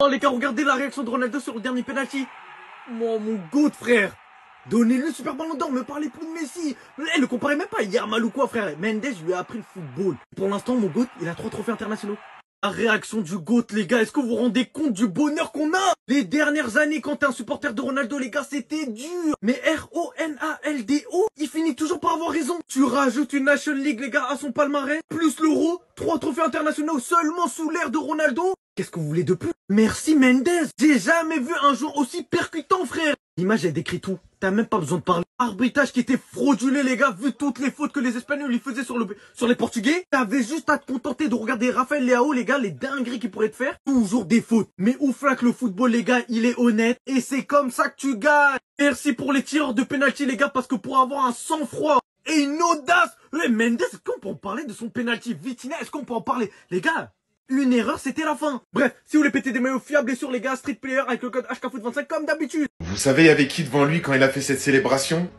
Oh les gars, regardez la réaction de Ronaldo sur le dernier penalty. Moi, mon goat, frère. Donnez-le le super ballon d'or, me parlez plus de Messi. Le comparez même pas à Yamal ou quoi, frère. Mendes lui a appris le football. Pour l'instant, mon goat, il a 3 trophées internationaux. La réaction du GOAT, les gars, est-ce que vous vous rendez compte du bonheur qu'on a? Les dernières années, quand t'es un supporter de Ronaldo, les gars, c'était dur. Mais Ronaldo, il finit toujours par avoir raison. Tu rajoutes une National League, les gars, à son palmarès, plus l'Euro, 3 trophées internationaux seulement sous l'ère de Ronaldo. Qu'est-ce que vous voulez de plus? Merci Mendes. J'ai jamais vu un joueur aussi percutant, frère. L'image, elle décrit tout. T'as même pas besoin de parler. Arbitrage qui était fraudulé, les gars, vu toutes les fautes que les Espagnols lui faisaient sur les Portugais. T'avais juste à te contenter de regarder Rafael Leao, les gars, les dingueries qu'il pourrait te faire. Toujours des fautes. Mais ouf là que le football, les gars, il est honnête. Et c'est comme ça que tu gagnes. Merci pour les tireurs de penalty, les gars, parce que pour avoir un sang-froid et une audace. Mendes, est-ce qu'on peut en parler de son penalty? Vitinha, est-ce qu'on peut en parler? Les gars, une erreur, c'était la fin. Bref, si vous voulez péter des maillots fiables et sur les gars, Street Player avec le code HKFoot25 comme d'habitude. Vous savez, il y avait qui devant lui quand il a fait cette célébration?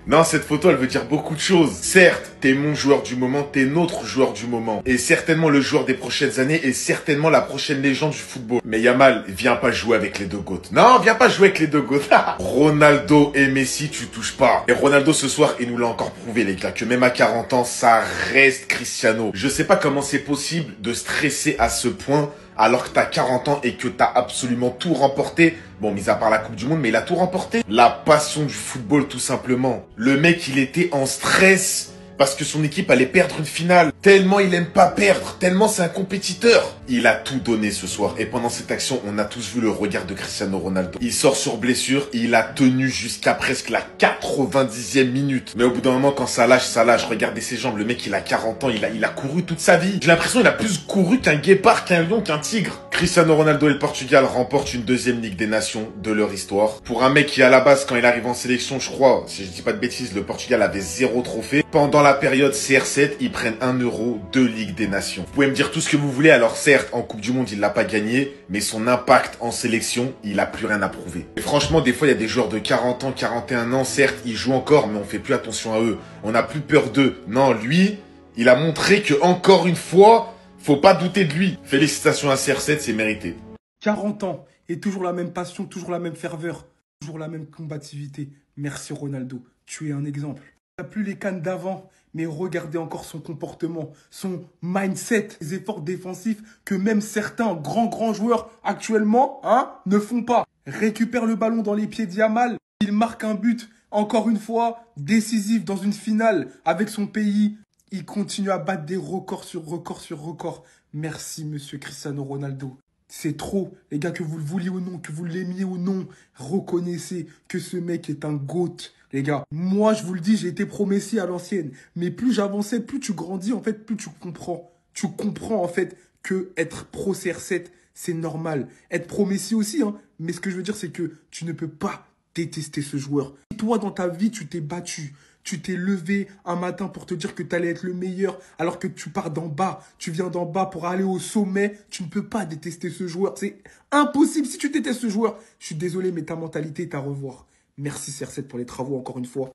Non, cette photo, elle veut dire beaucoup de choses. Certes, t'es mon joueur du moment, t'es notre joueur du moment. Et certainement le joueur des prochaines années et certainement la prochaine légende du football. Mais Yamal, viens pas jouer avec les deux GOAT. Non, viens pas jouer avec les deux GOAT. Ronaldo et Messi, tu touches pas. Et Ronaldo ce soir, il nous l'a encore prouvé, les gars, que même à 40 ans, ça reste Cristiano. Je sais pas comment c'est possible de stresser à ce point alors que t'as 40 ans et que t'as absolument tout remporté. Bon, mis à part la Coupe du Monde, mais il a tout remporté. La passion du football, tout simplement. Le mec, il était en stress parce que son équipe allait perdre une finale. Tellement il aime pas perdre, tellement c'est un compétiteur. Il a tout donné ce soir. Et pendant cette action, on a tous vu le regard de Cristiano Ronaldo. Il sort sur blessure et il a tenu jusqu'à presque la 90e minute. Mais au bout d'un moment, quand ça lâche, ça lâche. Regardez ses jambes. Le mec, il a 40 ans, il a couru toute sa vie. J'ai l'impression qu'il a plus couru qu'un guépard, qu'un lion, qu'un tigre. Cristiano Ronaldo et le Portugal remportent une deuxième Ligue des Nations de leur histoire. Pour un mec qui, à la base, quand il arrive en sélection, je crois, si je dis pas de bêtises, le Portugal avait 0 trophée. Pendant la période CR7, ils prennent 1 euro, 2 Ligues des Nations. Vous pouvez me dire tout ce que vous voulez, alors certes, en Coupe du Monde, il l'a pas gagné, mais son impact en sélection, il a plus rien à prouver. Et franchement, des fois, il y a des joueurs de 40 ans, 41 ans, certes, ils jouent encore, mais on fait plus attention à eux. On n'a plus peur d'eux. Non, lui, il a montré que, encore une fois, faut pas douter de lui. Félicitations à CR7, c'est mérité. 40 ans et toujours la même passion, toujours la même ferveur, toujours la même combativité. Merci Ronaldo, tu es un exemple. Il n'a plus les cannes d'avant, mais regardez encore son comportement, son mindset, les efforts défensifs que même certains grands joueurs actuellement ne font pas. Récupère le ballon dans les pieds de Yamal, il marque un but, encore une fois, décisif dans une finale avec son pays. Il continue à battre des records sur records sur records. Merci, monsieur Cristiano Ronaldo. C'est trop, les gars, que vous le vouliez ou non, que vous l'aimiez ou non. Reconnaissez que ce mec est un GOAT, les gars. Moi, je vous le dis, j'ai été pro Messi à l'ancienne. Mais plus j'avançais, plus tu grandis, en fait, plus tu comprends. Tu comprends, en fait, que être pro CR7, c'est normal. Être pro Messi aussi, hein. Mais ce que je veux dire, c'est que tu ne peux pas détester ce joueur. Toi, dans ta vie, tu t'es battu. Tu t'es levé un matin pour te dire que tu allais être le meilleur alors que tu pars d'en bas. Tu viens d'en bas pour aller au sommet. Tu ne peux pas détester ce joueur. C'est impossible si tu détestes ce joueur. Je suis désolé, mais ta mentalité est à revoir. Merci CR7 pour les travaux encore une fois.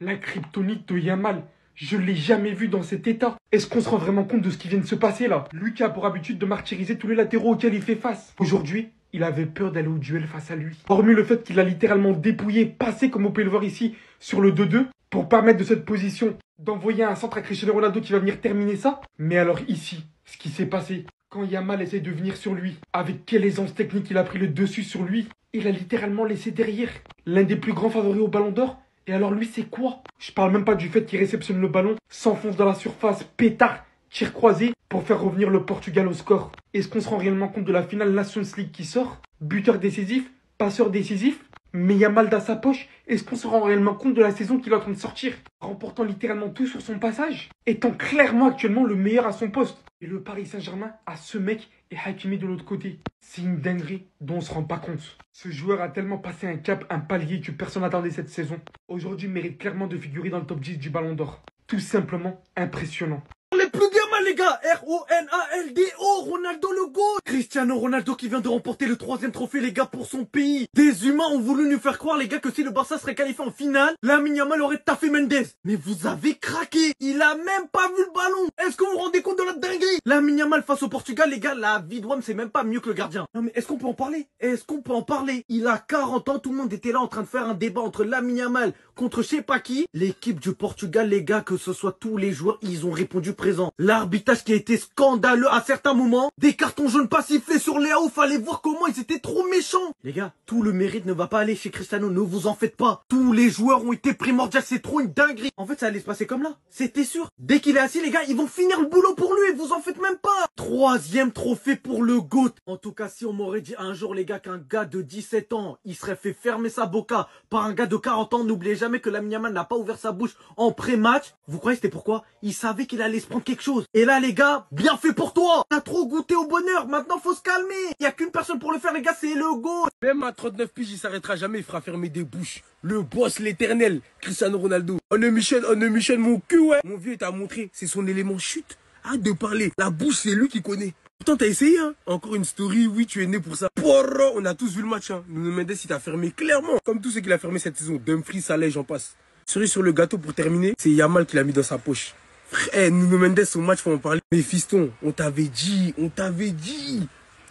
La kryptonite de Yamal, je l'ai jamais vu dans cet état. Est-ce qu'on se rend vraiment compte de ce qui vient de se passer là? Lui qui a pour habitude de martyriser tous les latéraux auxquels il fait face. Aujourd'hui, il avait peur d'aller au duel face à lui. Hormis le fait qu'il a littéralement dépouillé, passé comme vous pouvez le voir ici, sur le 2-2, pour permettre de cette position d'envoyer un centre à Cristiano Ronaldo qui va venir terminer ça. Mais alors ici, ce qui s'est passé, quand Yamal essaie de venir sur lui, avec quelle aisance technique il a pris le dessus sur lui, il a littéralement laissé derrière l'un des plus grands favoris au Ballon d'Or. Et alors lui, c'est quoi? Je parle même pas du fait qu'il réceptionne le ballon, s'enfonce dans la surface, pétard, tir croisé, pour faire revenir le Portugal au score. Est-ce qu'on se rend réellement compte de la finale Nations League qui sort? Buteur décisif, passeur décisif, mais Yamal dans sa poche. Est-ce qu'on se rend réellement compte de la saison qu'il est en train de sortir? Remportant littéralement tout sur son passage, étant clairement actuellement le meilleur à son poste. Et le Paris Saint-Germain a ce mec et Hakimi de l'autre côté. C'est une dinguerie dont on se rend pas compte. Ce joueur a tellement passé un cap, un palier que personne n'attendait cette saison. Aujourd'hui, il mérite clairement de figurer dans le top 10 du Ballon d'Or. Tout simplement impressionnant. Les plus gamins, les gars. Ronaldo, Ronaldo le GOAT. Cristiano Ronaldo qui vient de remporter le 3e trophée, les gars, pour son pays. Des humains ont voulu nous faire croire, les gars, que si le Barça serait qualifié en finale, Lamine Yamal aurait taffé Mendes. Mais vous avez craqué. Il a même pas vu le ballon. Est-ce que vous vous rendez compte de la dinguerie? Lamine Yamal face au Portugal, les gars, la vie de Wam, c'est même pas mieux que le gardien. Non mais est-ce qu'on peut en parler? Est-ce qu'on peut en parler? Il a 40 ans, tout le monde était là en train de faire un débat entre Lamine Yamal contre je sais pas qui. L'équipe du Portugal, les gars, que ce soit tous les joueurs, ils ont répondu présent. L'arbitrage qui a été scandaleux à certains moments. Des cartons jaunes pas sifflés sur Léao, fallait voir comment ils étaient trop méchants. Les gars, tout le mérite ne va pas aller chez Cristiano, ne vous en faites pas. Tous les joueurs ont été primordiaux, c'est trop une dinguerie. En fait, ça allait se passer comme là, c'était sûr. Dès qu'il est assis, les gars, ils vont finir le boulot pour lui, vous en faites même pas. 3e trophée pour le GOAT. En tout cas, si on m'aurait dit un jour, les gars, qu'un gars de 17 ans, il serait fait fermer sa boca par un gars de 40 ans, n'oubliez jamais que Lamine Yamal n'a pas ouvert sa bouche en pré-match. Vous croyez c'était pourquoi? Il savait qu'il allait se prendre quelque chose. Et là, les gars, bien fait pour toi. T'as trop goûté au bonheur, maintenant faut se calmer. Il y a qu'une personne pour le faire, les gars, c'est le GOAT. Même à 39 piges, il s'arrêtera jamais, il fera fermer des bouches. Le boss, l'éternel, Cristiano Ronaldo. On est Michel, mon cul, ouais. Mon vieux, il t'a montré, c'est son élément chute. Arrête de parler. La bouche, c'est lui qui connaît. Pourtant, t'as essayé, hein. Encore une story, oui, tu es né pour ça. Porro, on a tous vu le match, hein. Nuno Mendes, il t'a fermé clairement. Comme tout ce qu'il a fermé cette saison. Dumfries, Saleh, j'en passe. Cerise sur le gâteau pour terminer, c'est Yamal qui l'a mis dans sa poche. Frère, Nuno Mendes, son match, faut en parler. Mais fiston, on t'avait dit.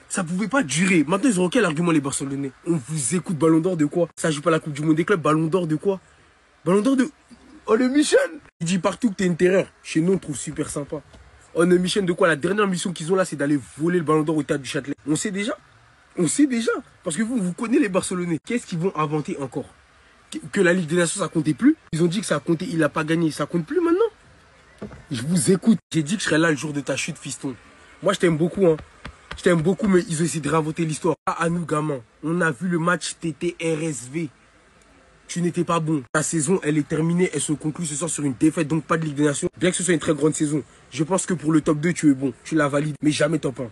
Ça pouvait pas durer. Maintenant, ils auront quel argument, les Barcelonais? On vous écoute, Ballon d'Or de quoi? Ça joue pas la Coupe du Monde des clubs, Ballon d'Or de quoi? Ballon d'Or de... Oh, le Michel! Il dit partout que t'es une terreur. Chez nous, on trouve super sympa. Oh, le Michel de quoi? La dernière mission qu'ils ont là, c'est d'aller voler le Ballon d'Or au Stade du Châtelet. On sait déjà. Parce que vous connaissez les Barcelonais. Qu'est-ce qu'ils vont inventer encore? Que la Ligue des Nations, ça comptait plus? Ils ont dit que ça comptait, il a pas gagné. Ça compte plus maintenant? Je vous écoute. J'ai dit que je serais là le jour de ta chute, fiston. Moi, je t'aime beaucoup, hein. Je t'aime beaucoup, mais ils ont essayé de réinventer l'histoire. Ah, à nous, gamins. On a vu le match, t'étais RSV. Tu n'étais pas bon. Ta saison, elle est terminée. Elle se conclut ce soir sur une défaite, donc pas de Ligue des Nations. Bien que ce soit une très grande saison. Je pense que pour le top 2, tu es bon. Tu la valides, mais jamais top 1.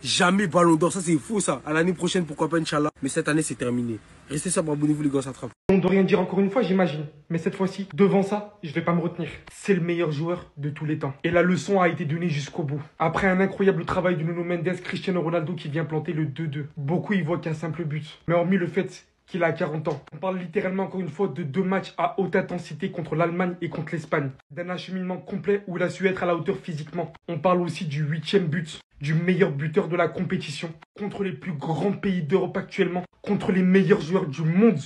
Jamais Ballon d'Or. Ça, c'est faux, ça. À l'année prochaine, pourquoi pas, Inch'Allah. Mais cette année, c'est terminé. Restez sobre, abonnez-vous, les gars, ça trappe. On ne doit rien dire encore une fois, j'imagine. Mais cette fois-ci, devant ça, je vais pas me retenir. C'est le meilleur joueur de tous les temps. Et la leçon a été donnée jusqu'au bout. Après un incroyable travail de Nuno Mendes, Cristiano Ronaldo qui vient planter le 2-2. Beaucoup y voient qu'un simple but. Mais hormis le fait qu'il a 40 ans. On parle littéralement encore une fois de 2 matchs à haute intensité contre l'Allemagne et contre l'Espagne. D'un acheminement complet où il a su être à la hauteur physiquement. On parle aussi du 8e but, du meilleur buteur de la compétition, contre les plus grands pays d'Europe actuellement, contre les meilleurs joueurs du monde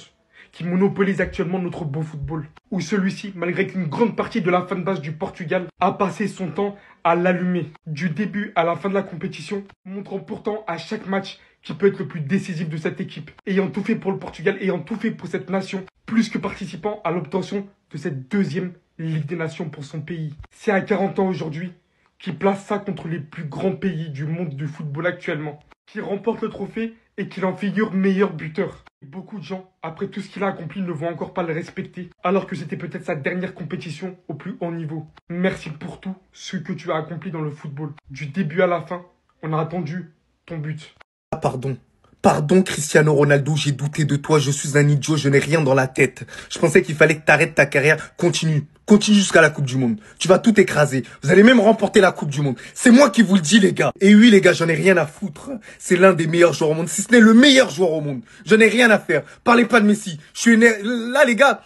qui monopolisent actuellement notre beau football. Où celui-ci, malgré qu'une grande partie de la fanbase du Portugal a passé son temps à l'allumer. Du début à la fin de la compétition, montrant pourtant à chaque match qui peut être le plus décisif de cette équipe. Ayant tout fait pour le Portugal, ayant tout fait pour cette nation, plus que participant à l'obtention de cette 2e Ligue des Nations pour son pays. C'est à 40 ans aujourd'hui qui place ça contre les plus grands pays du monde du football actuellement. Qui remporte le trophée et qu'il en figure meilleur buteur. Beaucoup de gens, après tout ce qu'il a accompli, ne vont encore pas le respecter, alors que c'était peut-être sa dernière compétition au plus haut niveau. Merci pour tout ce que tu as accompli dans le football. Du début à la fin, on a attendu ton but. Ah, pardon Cristiano Ronaldo, j'ai douté de toi, je suis un idiot, je n'ai rien dans la tête. Je pensais qu'il fallait que tu arrêtes ta carrière, continue jusqu'à la Coupe du Monde. Tu vas tout écraser, vous allez même remporter la Coupe du Monde. C'est moi qui vous le dis les gars. Et oui les gars, j'en ai rien à foutre. C'est l'un des meilleurs joueurs au monde, si ce n'est le meilleur joueur au monde. J'en ai rien à faire, parlez pas de Messi. Là les gars...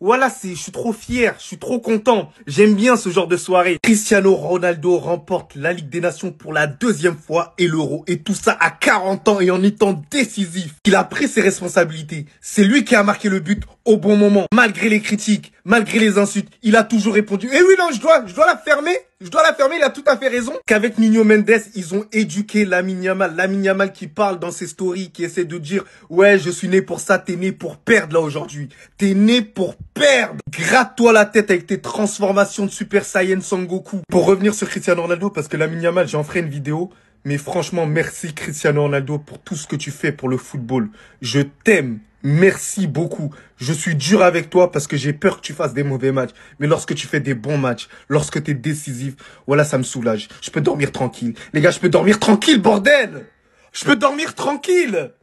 Voilà, je suis trop fier, je suis trop content. J'aime bien ce genre de soirée. Cristiano Ronaldo remporte la Ligue des Nations pour la 2e fois et l'Euro. Et tout ça à 40 ans et en étant décisif. Il a pris ses responsabilités. C'est lui qui a marqué le but au bon moment. Malgré les critiques, malgré les insultes, il a toujours répondu. Et oui, non, je dois la fermer. Il a tout à fait raison. Qu'avec Nuno Mendes, ils ont éduqué Lamine Yamal. Lamine Yamal qui parle dans ses stories, qui essaie de dire « Ouais, je suis né pour ça, t'es né pour perdre là aujourd'hui. T'es né pour perdre. Gratte-toi la tête avec tes transformations de Super Saiyan Sangoku. » Pour revenir sur Cristiano Ronaldo, parce que Lamine Yamal, j'en ferai une vidéo. Mais franchement, merci Cristiano Ronaldo pour tout ce que tu fais pour le football. Je t'aime. Merci beaucoup. Je suis dur avec toi parce que j'ai peur que tu fasses des mauvais matchs. Mais lorsque tu fais des bons matchs, lorsque tu es décisif, voilà, ça me soulage. Je peux dormir tranquille. Les gars, je peux dormir tranquille, bordel! Je peux dormir tranquille!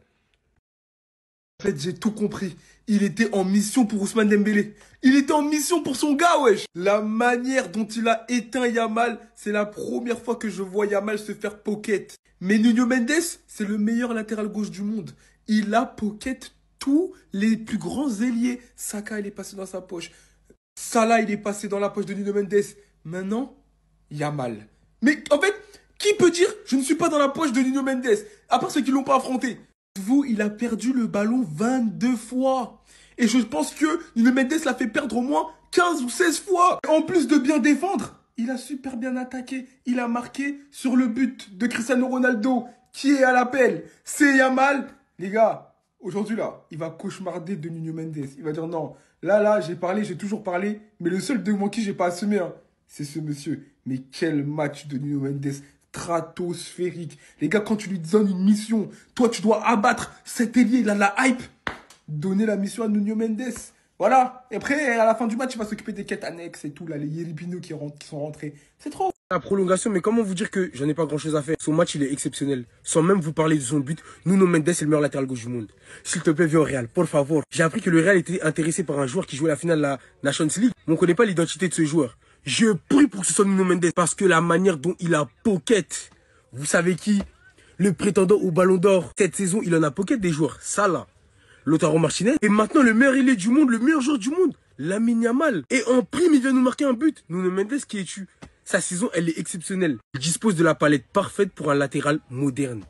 En fait, j'ai tout compris. Il était en mission pour Ousmane Dembélé. Il était en mission pour son gars, wesh. La manière dont il a éteint Yamal, c'est la première fois que je vois Yamal se faire pocket. Mais Nuno Mendes, c'est le meilleur latéral gauche du monde. Il a pocket tous les plus grands ailiers. Saka, il est passé dans sa poche. Salah, il est passé dans la poche de Nuno Mendes. Maintenant, Yamal. Mais en fait, qui peut dire je ne suis pas dans la poche de Nuno Mendes, à part ceux qui l'ont pas affronté? Vous, il a perdu le ballon 22 fois. Et je pense que Nuno Mendes l'a fait perdre au moins 15 ou 16 fois. En plus de bien défendre, il a super bien attaqué. Il a marqué sur le but de Cristiano Ronaldo, qui est à l'appel. C'est Yamal. Les gars, aujourd'hui là, il va cauchemarder de Nuno Mendes. Il va dire non, là, j'ai parlé, j'ai toujours parlé. Mais le seul devant qui j'ai pas assumé, hein, c'est ce monsieur. Mais quel match de Nuno Mendes. Stratosphérique. Les gars, quand tu lui donnes une mission, toi, tu dois abattre cet ailier. Il a la hype. Donner la mission à Nuno Mendes. Voilà. Et après, à la fin du match, il va s'occuper des quêtes annexes et tout, là, les Yeribino qui sont rentrés. C'est trop. La prolongation, mais comment vous dire que j'en ai pas grand chose à faire? Son match, il est exceptionnel. Sans même vous parler de son but, Nuno Mendes est le meilleur latéral gauche du monde. S'il te plaît, viens au Real, por favor. J'ai appris que le Real était intéressé par un joueur qui jouait la finale de la Nations League. Mais on connaît pas l'identité de ce joueur. Je prie pour que ce soit Nuno Mendes parce que la manière dont il a pocket, vous savez qui? Le prétendant au Ballon d'Or. Cette saison, il en a pocket des joueurs. Salah, Lautaro Martinez. Et maintenant, le meilleur ailier du monde, le meilleur joueur du monde, Lamine Yamal. Et en prime, il vient nous marquer un but. Nuno Mendes qui est tu. Sa saison, elle est exceptionnelle. Il dispose de la palette parfaite pour un latéral moderne.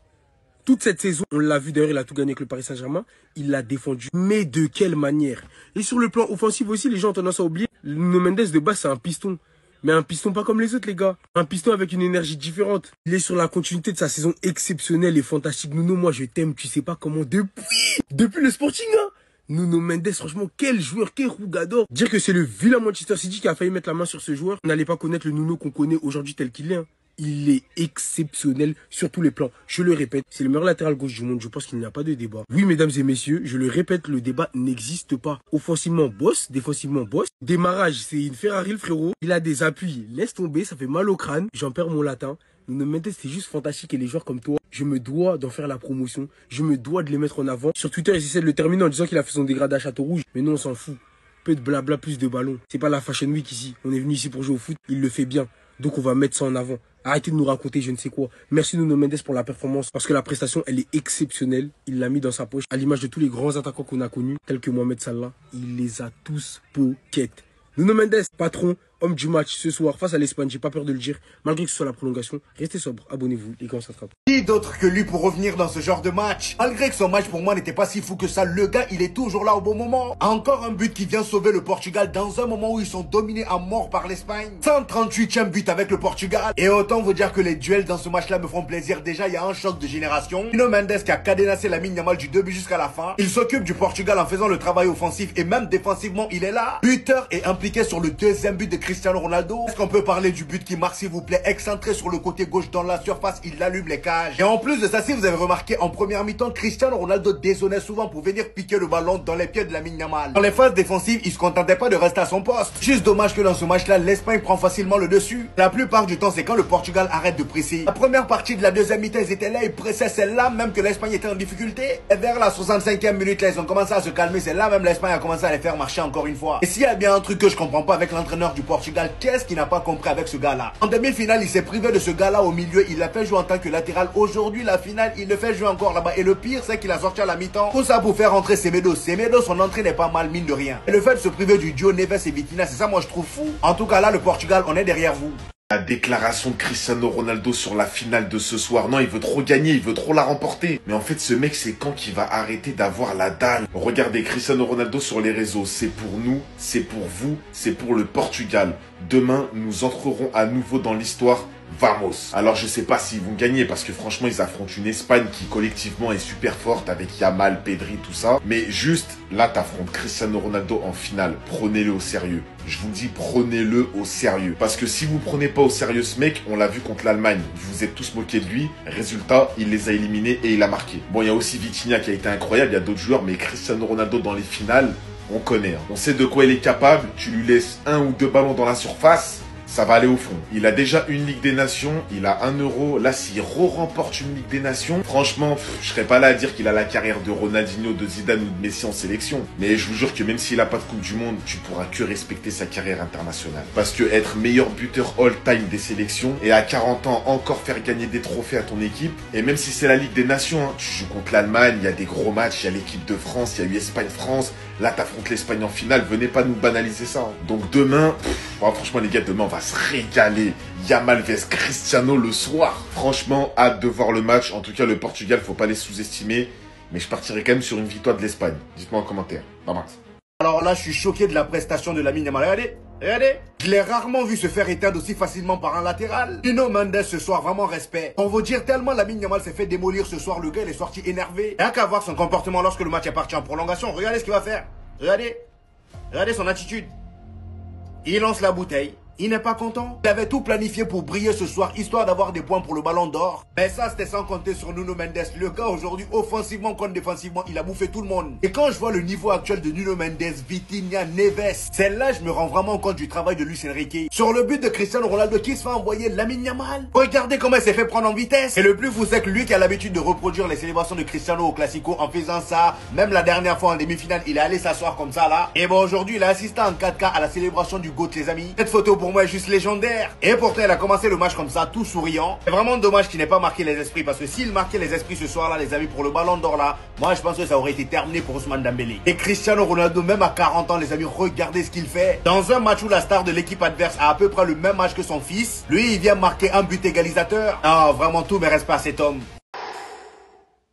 Toute cette saison, on l'a vu d'ailleurs, il a tout gagné avec le Paris Saint-Germain. Il l'a défendu. Mais de quelle manière? Et sur le plan offensif aussi, les gens ont tendance à oublier. Nuno Mendes de base, c'est un piston. Mais un piston pas comme les autres, les gars. Un piston avec une énergie différente. Il est sur la continuité de sa saison exceptionnelle et fantastique. Nuno, moi, je t'aime, tu sais pas comment. Depuis le Sporting, hein. Nuno Mendes, franchement, quel joueur, quel rougador. Dire que c'est le vilain Manchester City qui a failli mettre la main sur ce joueur, on n'allait pas connaître le Nuno qu'on connaît aujourd'hui tel qu'il est. Hein. Il est exceptionnel sur tous les plans. Je le répète, c'est le meilleur latéral gauche du monde. Je pense qu'il n'y a pas de débat. Oui, mesdames et messieurs, je le répète, le débat n'existe pas. Offensivement, boss. Défensivement, boss. Démarrage, c'est une Ferrari, le frérot. Il a des appuis. Laisse tomber, ça fait mal au crâne. J'en perds mon latin. Nuno Mendes, c'est juste fantastique et les joueurs comme toi, je me dois d'en faire la promotion. Je me dois de les mettre en avant. Sur Twitter, ils essaient de le terminer en disant qu'il a fait son dégradé à Château-Rouge. Mais non, on s'en fout. Peu de blabla, plus de ballons. C'est pas la Fashion Week ici. On est venu ici pour jouer au foot. Il le fait bien. Donc on va mettre ça en avant. Arrêtez de nous raconter je ne sais quoi. Merci Nuno Mendes pour la performance. Parce que la prestation, elle est exceptionnelle. Il l'a mis dans sa poche. À l'image de tous les grands attaquants qu'on a connus, tels que Mohamed Salah. Il les a tous pocket. Nuno Mendes, patron, homme du match ce soir face à l'Espagne, j'ai pas peur de le dire, malgré que ce soit la prolongation. Restez sobre, abonnez-vous, les gars, on s'attrape. Qui d'autre que lui pour revenir dans ce genre de match? Malgré que son match pour moi n'était pas si fou que ça, le gars il est toujours là au bon moment. Encore un but qui vient sauver le Portugal dans un moment où ils sont dominés à mort par l'Espagne. 138e but avec le Portugal. Et autant vous dire que les duels dans ce match là me font plaisir. Déjà il y a un choc de génération. Nuno Mendes qui a cadenassé Lamine Yamal du début jusqu'à la fin. Il s'occupe du Portugal en faisant le travail offensif et même défensivement il est là. Buteur et impliqué sur le deuxième but de Cristiano Ronaldo. Est-ce qu'on peut parler du but qui marque s'il vous plaît? Excentré sur le côté gauche dans la surface, il allume les cages. Et en plus de ça, si vous avez remarqué, en première mi-temps, Cristiano Ronaldo dézonnait souvent pour venir piquer le ballon dans les pieds de Lamine Yamal. Dans les phases défensives, il se contentait pas de rester à son poste. Juste dommage que dans ce match-là, l'Espagne prend facilement le dessus. La plupart du temps, c'est quand le Portugal arrête de presser. La première partie de la deuxième mi-temps, ils étaient là, ils pressaient, c'est là même que l'Espagne était en difficulté. Et vers la 65e minute, là, ils ont commencé à se calmer, c'est là même l'Espagne a commencé à les faire marcher encore une fois. Et s'il y a bien un truc que je comprends pas avec l'entraîneur du Portugal, qu'est-ce qu'il n'a pas compris avec ce gars-là? En demi-finale, il s'est privé de ce gars-là au milieu, il l'a fait jouer en tant que latéral. Aujourd'hui, la finale, il le fait jouer encore là-bas. Et le pire, c'est qu'il a sorti à la mi-temps. Tout ça pour faire entrer Semedo. Semedo, son entrée n'est pas mal, mine de rien. Et le fait de se priver du duo Neves et Vitinha, c'est ça, moi, je trouve fou. En tout cas, là, le Portugal, on est derrière vous. La déclaration de Cristiano Ronaldo sur la finale de ce soir. Non, il veut trop gagner, il veut trop la remporter. Mais en fait, ce mec, c'est quand qu'il va arrêter d'avoir la dalle? Regardez Cristiano Ronaldo sur les réseaux. C'est pour nous, c'est pour vous, c'est pour le Portugal. Demain, nous entrerons à nouveau dans l'histoire. Vamos. Alors je sais pas s'ils vont gagner parce que franchement ils affrontent une Espagne qui collectivement est super forte avec Yamal, Pedri, tout ça. Mais juste là t'affrontes Cristiano Ronaldo en finale. Prenez-le au sérieux. Je vous dis prenez-le au sérieux. Parce que si vous prenez pas au sérieux ce mec, on l'a vu contre l'Allemagne. Vous vous êtes tous moqués de lui. Résultat, il les a éliminés et il a marqué. Bon, il y a aussi Vitinha qui a été incroyable. Il y a d'autres joueurs, mais Cristiano Ronaldo dans les finales, on connaît. On sait de quoi il est capable. Tu lui laisses un ou deux ballons dans la surface. ça va aller au fond. Il a déjà une Ligue des Nations, il a 1 euro. Là, s'il remporte une Ligue des Nations, franchement, je serais pas là à dire qu'il a la carrière de Ronaldinho, de Zidane ou de Messi en sélection. Mais je vous jure que même s'il a pas de Coupe du Monde, tu pourras que respecter sa carrière internationale. Parce que être meilleur buteur all-time des sélections et à 40 ans encore faire gagner des trophées à ton équipe, et même si c'est la Ligue des Nations, hein, tu joues contre l'Allemagne, il y a des gros matchs, il y a l'équipe de France, il y a eu Espagne-France, là t'affrontes l'Espagne en finale, venez pas nous banaliser ça. Hein. Donc demain, franchement les gars, demain on va se régaler. Yamal vs Cristiano le soir. Franchement, hâte de voir le match. En tout cas, le Portugal, faut pas les sous-estimer. Mais je partirai quand même sur une victoire de l'Espagne. Dites-moi en commentaire. Bye bye. Alors là, je suis choqué de la prestation de Lamine Yamal. Regardez, regardez. Je l'ai rarement vu se faire éteindre aussi facilement par un latéral. Nuno Mendes ce soir, vraiment respect. On veut dire tellement Lamine Yamal s'est fait démolir ce soir. Le gars, il est sorti énervé. Rien qu'à voir son comportement lorsque le match est parti en prolongation. Regardez ce qu'il va faire. Regardez. Regardez son attitude. Il lance la bouteille. Il n'est pas content. Il avait tout planifié pour briller ce soir, histoire d'avoir des points pour le ballon d'or. Mais ça, c'était sans compter sur Nuno Mendes. Le gars, aujourd'hui, offensivement comme défensivement, il a bouffé tout le monde. Et quand je vois le niveau actuel de Nuno Mendes, Vitinha, Neves, celle-là, je me rends vraiment compte du travail de Luis Enrique. Sur le but de Cristiano Ronaldo qui se fait envoyer Lamine Yamal. Regardez comment il s'est fait prendre en vitesse. Et le plus fou, c'est que lui qui a l'habitude de reproduire les célébrations de Cristiano au Classico en faisant ça, même la dernière fois en demi-finale, il est allé s'asseoir comme ça là. Et bon, aujourd'hui, il a assisté en 4K à la célébration du GOAT, les amis. Cette photo pour moi est juste légendaire. Et pourtant, il a commencé le match comme ça, tout souriant. C'est vraiment dommage qu'il n'ait pas marqué les esprits, parce que s'il marquait les esprits ce soir-là, les amis, pour le ballon d'or là, moi je pense que ça aurait été terminé pour Ousmane Dembélé. Et Cristiano Ronaldo, même à 40 ans, les amis, regardez ce qu'il fait. Dans un match où la star de l'équipe adverse a à peu près le même âge que son fils, lui, il vient marquer un but égalisateur. Ah, vraiment, tout mes respects à cet homme.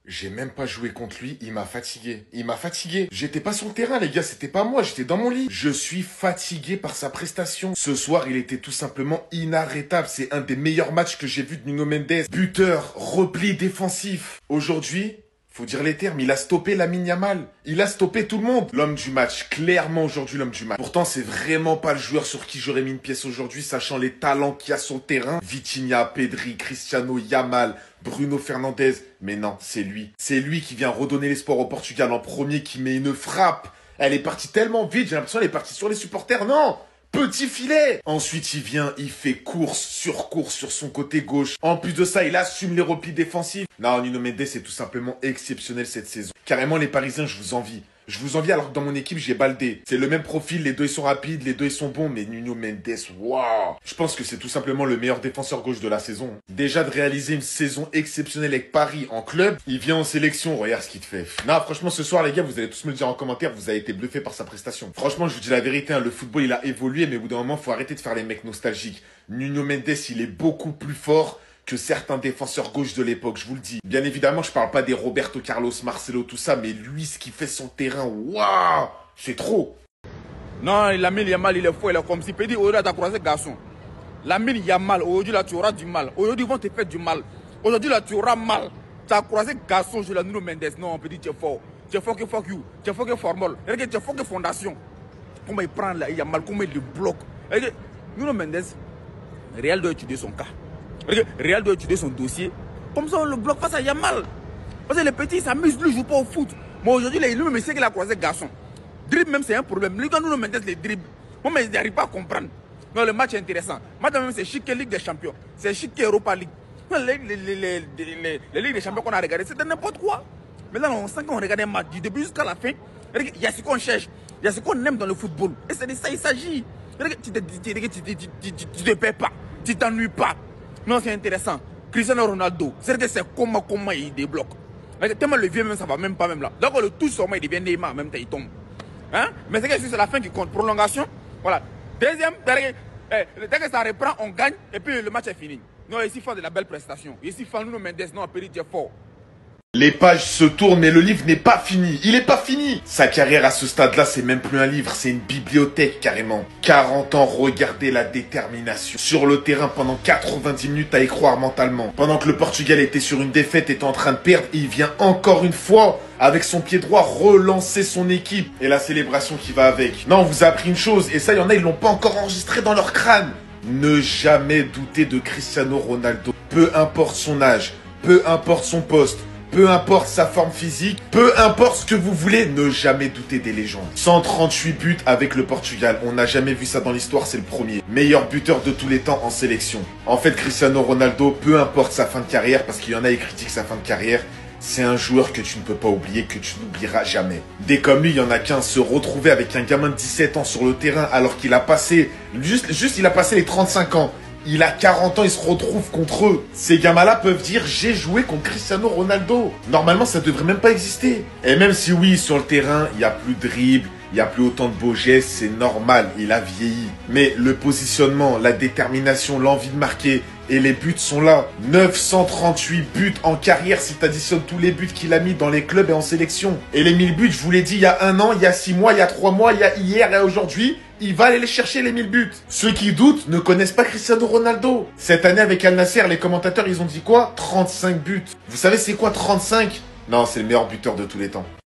J'ai même pas joué contre lui, il m'a fatigué. Il m'a fatigué. J'étais pas sur le terrain, les gars, c'était pas moi, j'étais dans mon lit. Je suis fatigué par sa prestation. Ce soir, il était tout simplement inarrêtable. C'est un des meilleurs matchs que j'ai vu de Nuno Mendes. Buteur, repli défensif. Aujourd'hui, faut dire les termes, il a stoppé Lamine Yamal. Il a stoppé tout le monde. L'homme du match, clairement aujourd'hui l'homme du match. Pourtant, c'est vraiment pas le joueur sur qui j'aurais mis une pièce aujourd'hui, sachant les talents qu'il y a sur le terrain. Vitinha, Pedri, Cristiano, Yamal, Bruno Fernandes. Mais non, c'est lui. C'est lui qui vient redonner l'espoir au Portugal en premier, qui met une frappe. Elle est partie tellement vite, j'ai l'impression qu'elle est partie sur les supporters. Non! Petit filet. Ensuite, il vient, il fait course sur son côté gauche. En plus de ça, il assume les replis défensifs. Non, Nuno Mendes est tout simplement exceptionnel cette saison. Carrément, les Parisiens, je vous envie. Je vous envie alors que dans mon équipe, j'ai Baldé. C'est le même profil, les deux ils sont rapides, les deux ils sont bons, mais Nuno Mendes, waouh! Je pense que c'est tout simplement le meilleur défenseur gauche de la saison. Déjà de réaliser une saison exceptionnelle avec Paris en club, il vient en sélection, regarde ce qu'il te fait. Non, franchement, ce soir, les gars, vous allez tous me dire en commentaire, vous avez été bluffé par sa prestation. Franchement, je vous dis la vérité, hein, le football, il a évolué, mais au bout d'un moment, faut arrêter de faire les mecs nostalgiques. Nuno Mendes, il est beaucoup plus fort que certains défenseurs gauche de l'époque, je vous le dis. Bien évidemment, je parle pas des Roberto Carlos, Marcelo, tout ça, mais lui, ce qu'il fait sur le terrain, waouh, c'est trop. Non, Lamine Yamal, il est fou, il est comme si Pédi, aujourd'hui, t'as croisé garçon. Lamine Yamal, aujourd'hui, là, tu auras du mal. Aujourd'hui, ils vont te faire du mal. Aujourd'hui, là, tu auras mal. Tu as croisé garçon, je l'ai Nuno Mendes. Non, Pédi, tu es fort. Tu es fort que fuck you. Tu es fort que formol. Regarde, tu es fort que fondation. Comment il prend là, Yamal, comment il le bloque. Regarde, Nuno Mendes, Real doit étudier son cas. Real doit étudier son dossier. Comme ça, on le bloque face à Yamal. Parce que les petits s'amusent, lui, il ne joue pas au foot. Moi, aujourd'hui, lui-même, il sait qu'il a croisé garçon. Dribble, même, c'est un problème. Lui, quand nous mettons les dribbles, moi, mais il n'arrive pas à comprendre. Non, le match est intéressant. Maintenant, même, c'est chic Ligue des Champions. C'est chic Europa League. Les Ligues des Champions qu'on a regardées, c'était n'importe quoi. Maintenant, on sent qu'on regarde un match du début jusqu'à la fin. Il y a ce qu'on cherche. Il y a ce qu'on aime dans le football. Et c'est de ça il s'agit. Tu ne te perds pas. Tu t'ennuies pas. Non, c'est intéressant. Cristiano Ronaldo, c'est comment il débloque. Tellement le vieux, même ça va même pas même là. Donc le touche sur moi, il devient Neymar, même il tombe. Hein? Mais c'est la fin qui compte. Prolongation. Voilà. Deuxième, dès que ça reprend, on gagne et puis le match est fini. Non, ici, il faut de la belle prestation. Ici, il faut Nuno Mendes, non, Péri, tu es fort. Les pages se tournent, mais le livre n'est pas fini. Il n'est pas fini. Sa carrière à ce stade-là, c'est même plus un livre, c'est une bibliothèque carrément. 40 ans, regardez la détermination. Sur le terrain pendant 90 minutes à y croire mentalement. Pendant que le Portugal était sur une défaite, était en train de perdre, il vient encore une fois, avec son pied droit, relancer son équipe. Et la célébration qui va avec. Non, on vous a appris une chose, et ça, il y en a, ils l'ont pas encore enregistré dans leur crâne. Ne jamais douter de Cristiano Ronaldo. Peu importe son âge, peu importe son poste, peu importe sa forme physique, peu importe ce que vous voulez, ne jamais douter des légendes. 138 buts avec le Portugal, on n'a jamais vu ça dans l'histoire, c'est le premier. Meilleur buteur de tous les temps en sélection. En fait, Cristiano Ronaldo, peu importe sa fin de carrière, parce qu'il y en a qui critiquent sa fin de carrière, c'est un joueur que tu ne peux pas oublier, que tu n'oublieras jamais. Dès comme lui, il y en a qu'un, se retrouver avec un gamin de 17 ans sur le terrain alors qu'il a passé, il a passé les 35 ans. Il a 40 ans, il se retrouve contre eux. Ces gamins-là peuvent dire « J'ai joué contre Cristiano Ronaldo ». Normalement, ça devrait même pas exister. Et même si oui, sur le terrain, il n'y a plus de dribble, il n'y a plus autant de beaux gestes, c'est normal, il a vieilli. Mais le positionnement, la détermination, l'envie de marquer et les buts sont là. 938 buts en carrière si tu additionnes tous les buts qu'il a mis dans les clubs et en sélection. Et les 1000 buts, je vous l'ai dit, il y a 1 an, il y a 6 mois, il y a 3 mois, il y a hier et aujourd'hui. Il va aller les chercher les 1000 buts. Ceux qui doutent ne connaissent pas Cristiano Ronaldo. Cette année avec Al Nassr, les commentateurs, ils ont dit quoi? 35 buts. Vous savez c'est quoi 35? Non, c'est le meilleur buteur de tous les temps.